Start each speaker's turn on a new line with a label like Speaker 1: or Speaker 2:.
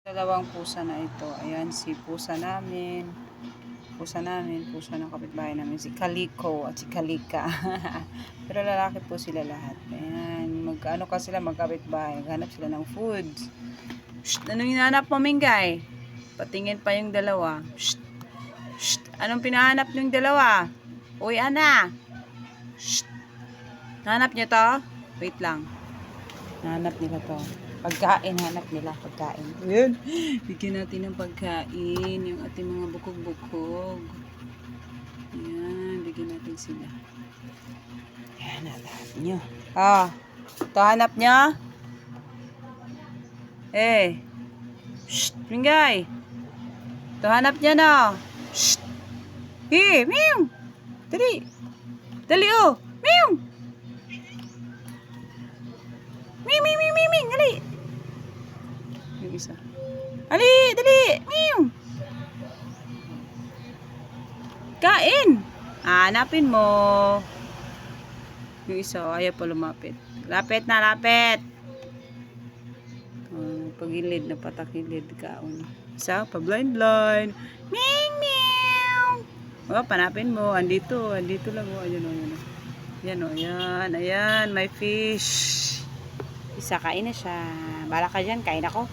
Speaker 1: Dalawang pusa na ito. Ayan, si pusa namin. Pusa ng kapitbahay namin. Si Kaliko at si Kalika. Pero lalaki po sila lahat. Ayan, mag-ano ka sila, magkapitbahay. Maghanap sila ng food. Shh, anong hinahanap mo, Mingay? Patingin pa yung dalawa. Shh, shh, anong pinahanap yung dalawa? Uy, Ana. Shh. Hanap niyo to? Wait lang. Hanap nila to. Pagkain, hanap nila pagkain. Ayan. Bigyan natin ng pagkain. Yung ating mga bukog-bukog. Ayan. Bigyan natin sila. Ayan. Hanap nyo. Ah. Ito hanap nyo. Eh. Shh. Mingay. Ito hanap nyo no. Shh. Hey. Meow. Dali. Dali oh. Meow. Ming, ming, ming, ming, ming. Dali. Yung isa. Ali, dali. Meow. Kain. Hanapin mo. Yung isa, ayaw pa lumapit. Lapit na, lapit. Pagilid na patakilid kaon. Isa, pa-blind-blind. Ming, meow. Oh, panapin mo. Andito lang. Oh, ayan o, ayan o. Ayan o, ayan. Ayan, may fish. Isa, kain na siya. Bala ka dyan, kain ako.